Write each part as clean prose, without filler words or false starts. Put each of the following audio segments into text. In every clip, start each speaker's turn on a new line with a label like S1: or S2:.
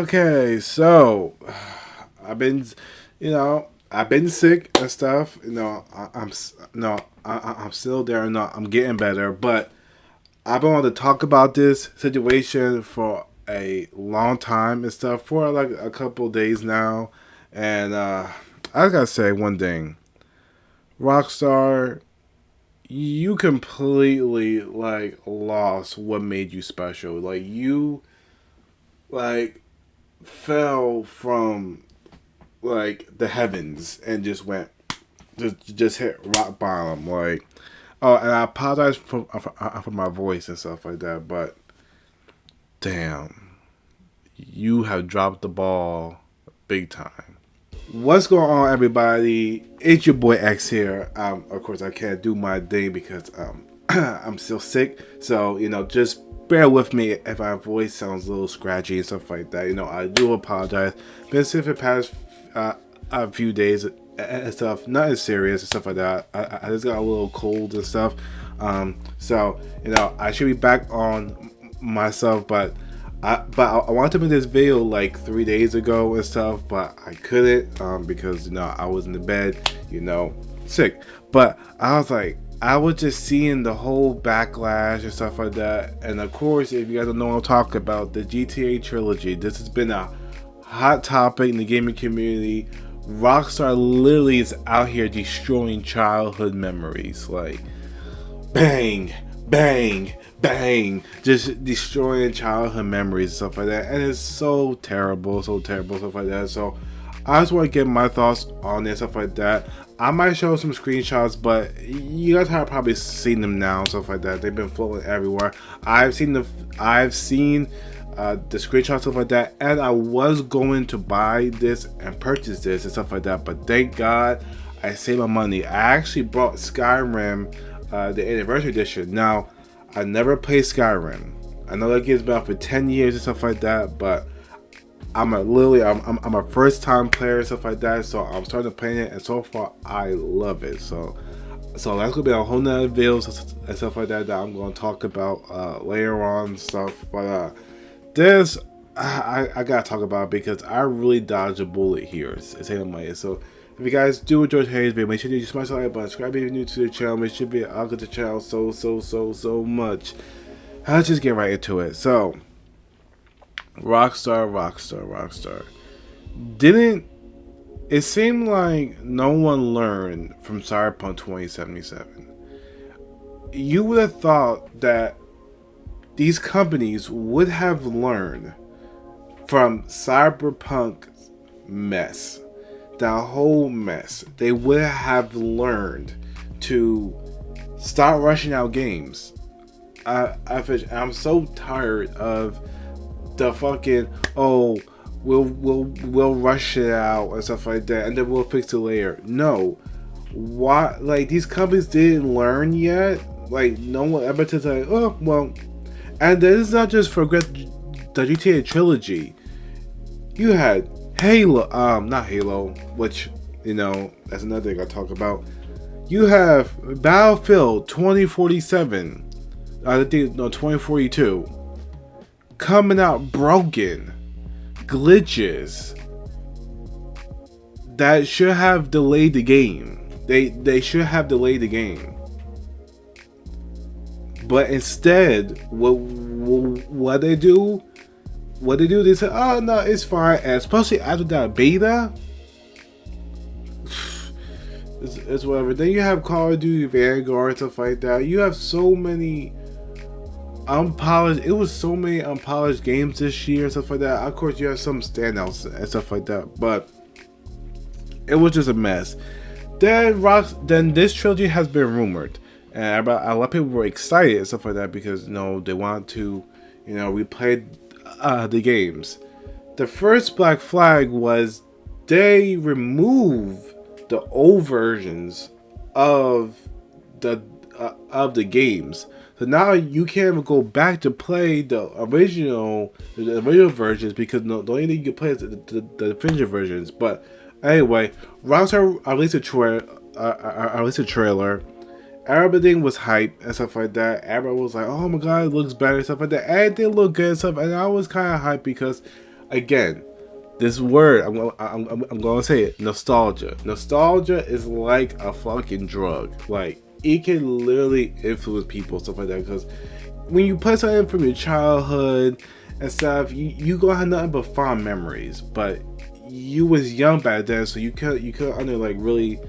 S1: Okay, so I've been, I've been sick and stuff. I'm still there. No, I'm getting better, but I've been wanting to talk about this situation for a long time and stuff for like a couple of days now, and I gotta say one thing, Rockstar, you completely like lost what made you special. Like you like fell from like the heavens and just went just hit rock bottom. Like, oh, and I apologize for my voice and stuff like that, but damn, you have dropped the ball big time. What's going on, everybody? It's your boy X here. Of course, I can't do my thing because I'm still sick. So just bear with me if my voice sounds a little scratchy and stuff like that. I do apologize. Been sick for the past a few days and stuff. Nothing serious and stuff like that. I just got a little cold and stuff. So I should be back on myself, but I wanted to make this video like 3 days ago and stuff, but I couldn't because I was in the bed, sick. But I was just seeing the whole backlash and stuff like that. And of course, if you guys don't know what I'm talking about, the GTA trilogy. This has been a hot topic in the gaming community. Rockstar literally is out here destroying childhood memories. Like, bang, bang, bang, just destroying childhood memories and stuff like that. And it's so terrible, stuff like that. So I just want to get my thoughts on it, stuff like that. I might show some screenshots, but you guys have probably seen them now, stuff like that. They've been floating everywhere. I've seen the screenshots, stuff like that, and I was going to buy this and purchase this and stuff like that, but thank God I saved my money. I actually bought Skyrim, the anniversary edition. Now, I never played Skyrim. I know that game's been out for 10 years and stuff like that, but I'm a first time player and stuff like that, so I'm starting to play it, and so far I love it. So that's gonna be a whole nother video and stuff like that I'm gonna talk about later on stuff. But this I gotta talk about because I really dodged a bullet here. Saying my so. If you guys do enjoy today's video, make sure you smash the like button, subscribe if you're new to the channel. Make sure you out to the channel so much. Let's just get right into it. So, Rockstar. Didn't it seem like no one learned from Cyberpunk 2077? You would have thought that these companies would have learned from Cyberpunk's mess. That whole mess. They would have learned to stop rushing out games. I'm so tired of the fucking we'll rush it out and stuff like that, and then we'll fix it later. No, why? Like, these companies didn't learn yet. Like, no one ever to say, oh well. And this is not just for the GTA trilogy. You had Halo, not Halo, which, that's another thing I talk about. You have Battlefield 2047, I think, no, 2042, coming out broken, glitches, that should have delayed the game. They should have delayed the game. But instead, what they do, they say, oh no, it's fine. And especially after that beta, it's whatever. Then you have Call of Duty Vanguard, stuff like that. You have so many unpolished, it was so many unpolished games this year and stuff like that. Of course, you have some standouts and stuff like that, but it was just a mess. Then this trilogy has been rumored, and a lot of people were excited and stuff like that because they want to replay the games. The first Black Flag was they removed the old versions of the games, so now you can't even go back to play the original versions because the only thing you can play is the definitive versions. But anyway, Rockstar released a trailer. Everything was hype and stuff like that. Everyone was like, oh my god, it looks better and stuff like that. And it did look good and stuff. And I was kind of hyped because again, this word I'm going to say it, nostalgia. Nostalgia is like a fucking drug. Like, it can literally influence people, stuff like that, because when you play something from your childhood and stuff, you gonna have nothing but fond memories. But you was young back then, so you could under like really,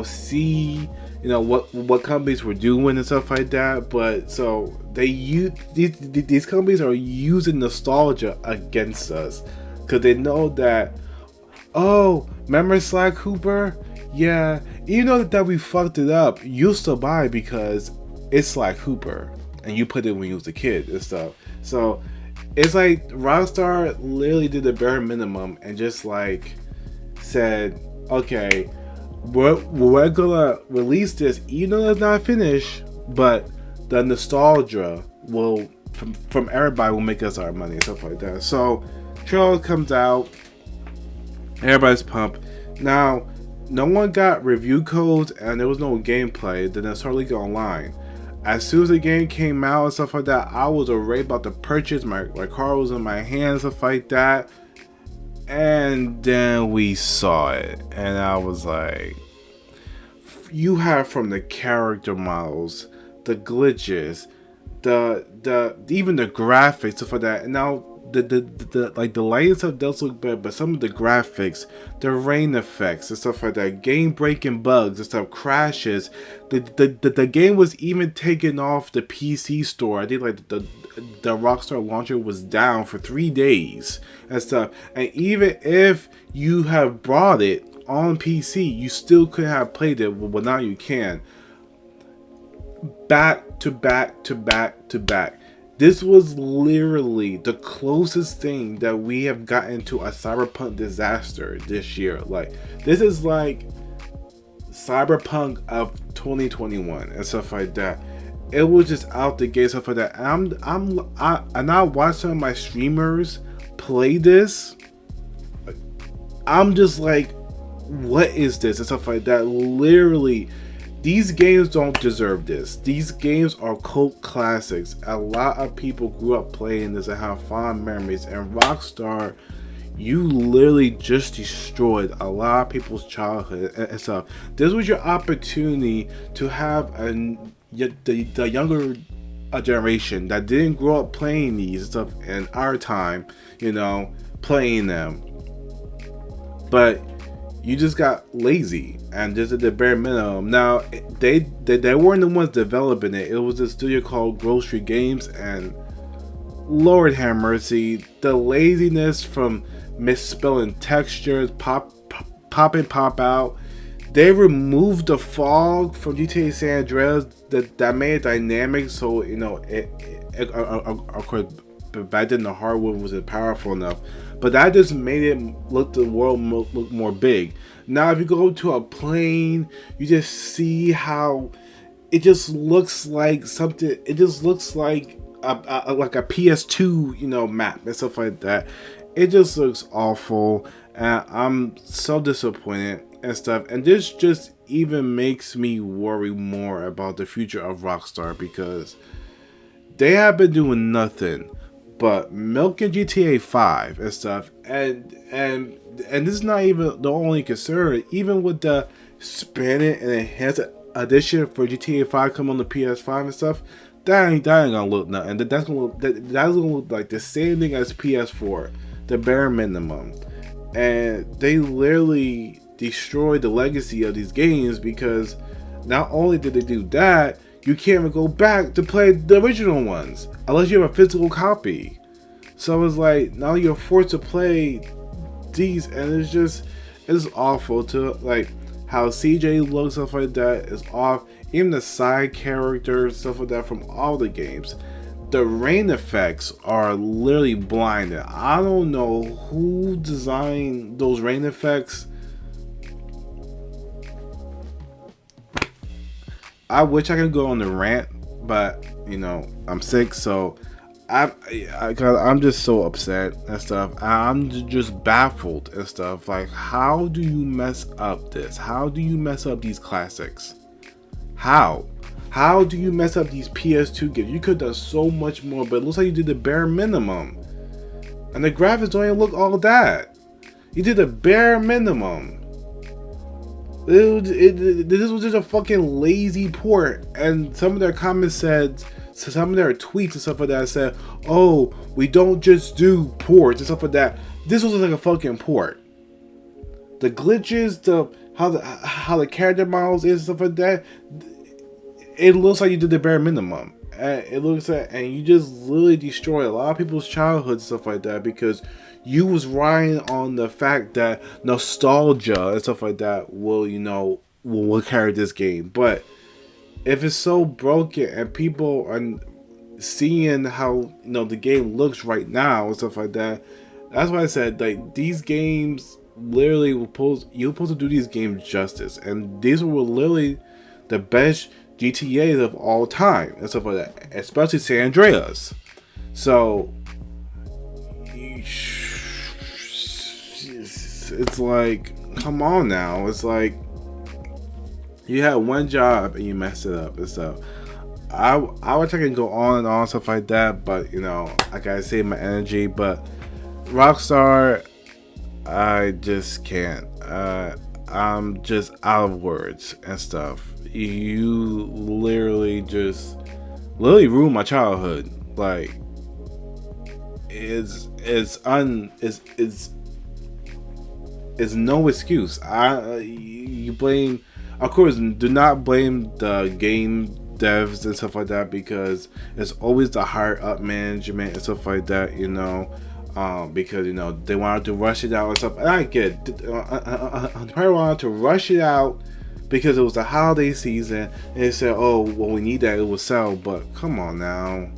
S1: see, what companies were doing and stuff like that. But so they use these companies are using nostalgia against us, because they know that, oh, remember Sly Cooper? Yeah, you know that we fucked it up. You still buy it because it's Sly Cooper, and you put it when you was a kid and stuff. So it's like Rockstar literally did the bare minimum and just like said, okay, we're gonna release this, even though it's not finished, but the nostalgia will from everybody will make us our money and stuff like that. So trailer comes out, everybody's pumped. Now, no one got review codes and there was no gameplay. Then I started leaking online. As soon as the game came out and stuff like that, I was already about to purchase. My car was in my hands, stuff like that. And then we saw it, and I was like, you have from the character models, the glitches, the even the graphics, stuff like that. And now the like the lighting stuff does look better, but some of the graphics, the rain effects and stuff like that, game breaking bugs and stuff, crashes. The game was even taken off the PC store. I think like the Rockstar launcher was down for 3 days and stuff. And even if you have brought it on PC, you still could have played it. Well, now you can. Back to back to back to back. This was literally the closest thing that we have gotten to a cyberpunk disaster this year. Like, this is like cyberpunk of 2021 and stuff like that. It was just out the gate, stuff like that. And I watched some of my streamers play this. I'm just like, what is this and stuff like that. Literally, these games don't deserve this. These games are cult classics. A lot of people grew up playing this and have fond memories. And Rockstar, you literally just destroyed a lot of people's childhood and stuff. This was your opportunity to have the younger generation that didn't grow up playing these and stuff in our time, playing them. But you just got lazy and just did the bare minimum. Now, they weren't the ones developing it. It was a studio called Grocery Games, and Lord have mercy, the laziness from misspelling textures, pop out. They removed the fog from GTA San Andreas that made it dynamic, so of course back then the hardware wasn't powerful enough, but that just made it look the world look more big. Now if you go to a plane, you just see how it just looks like something. It just looks like like a PS2 map and stuff like that. It just looks awful, and I'm so disappointed and stuff. And this just even makes me worry more about the future of Rockstar, because they have been doing nothing but milking GTA 5 and stuff, and this is not even the only concern. Even with the expanded and enhanced edition for GTA 5 coming on the PS5 and stuff, that ain't gonna look nothing. That's gonna look like the same thing as PS4, the bare minimum. And they literally destroyed the legacy of these games, because not only did they do that, you can't even go back to play the original ones unless you have a physical copy. So it's like now you're forced to play these, and it's awful. To like how CJ looks, stuff like that is off. Even the side characters, stuff like that from all the games. The rain effects are literally blinding. I don't know who designed those rain effects. I wish I could go on the rant, but I'm sick, so I'm just so upset and stuff. I'm just baffled and stuff. Like, how do you mess up this? How do you mess up these classics? How do you mess up these PS2 games? You could have done so much more, but it looks like you did the bare minimum. and the graphics don't even look all that. You did the bare minimum. This was just a fucking lazy port, and some of their comments said, so some of their tweets and stuff like that said, "Oh, we don't just do ports and stuff like that." This was like a fucking port. The glitches, how the character models is, stuff like that. It looks like you did the bare minimum. It looks like, and you just literally destroyed a lot of people's childhood and stuff like that because you was riding on the fact that nostalgia and stuff like that will carry this game. But if it's so broken and people are seeing how the game looks right now and stuff like that, that's why I said like these games literally you're supposed to do these games justice, and these were literally the best GTAs of all time and stuff like that, especially San Andreas. So it's like, come on now. It's like you had one job and you messed it up and stuff. I wish I can go on and on stuff like that, but I gotta save my energy. But Rockstar, I just can't. I'm just out of words and stuff. You literally ruined my childhood. Like it's no excuse. You blame, of course, do not blame the game devs and stuff like that, because it's always the higher up management and stuff like that, because they wanted to rush it out and stuff. And I get it. They probably wanted to rush it out because it was the holiday season, and they said, "Oh, well, we need that; it will sell." But come on now.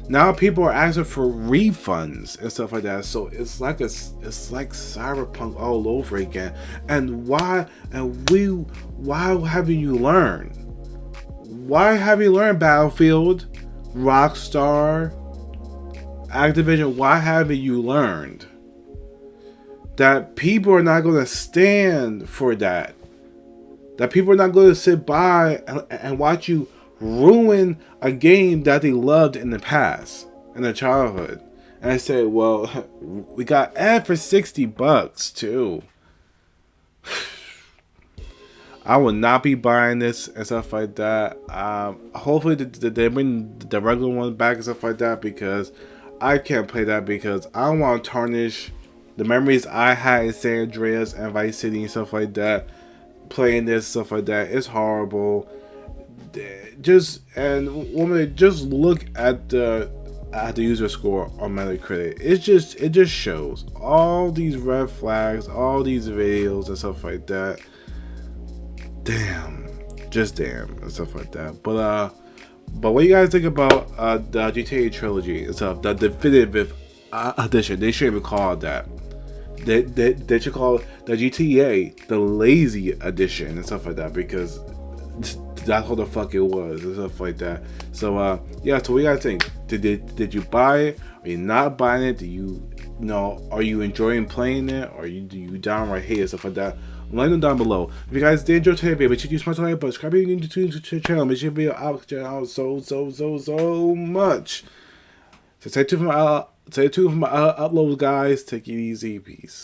S1: Now people are asking for refunds and stuff like that. So it's like Cyberpunk all over again. And why haven't you learned? Why have you learned, Battlefield, Rockstar, Activision? Why haven't you learned that people are not going to stand for that? That people are not going to sit by and watch you ruin a game that they loved in the past, in their childhood. And I said, well, we got ad for $60 too. I will not be buying this and stuff like that. Hopefully they bring the regular one back and stuff like that, because I can't play that, because I don't want to tarnish the memories I had in San Andreas and Vice City and stuff like that. Playing this stuff like that, it's horrible. Just look at the user score on Metacritic. It just shows all these red flags, all these videos and stuff like that. Damn, and stuff like that. But what do you guys think about the GTA trilogy and stuff? The definitive edition. They shouldn't even call it that. They should call it the GTA, the lazy edition and stuff like that, because that's what the fuck it was and stuff like that. So yeah, so what you guys think? Did you buy it? Are you not buying it? Do you are you enjoying playing it? Or do you downright hate it, stuff like that? Let them down below. If you guys did enjoy today's video, make sure you smash the like button, subscribe if you're new to the channel. Make sure you out so much. So stay tuned for my uploads, guys. Take it easy. Peace.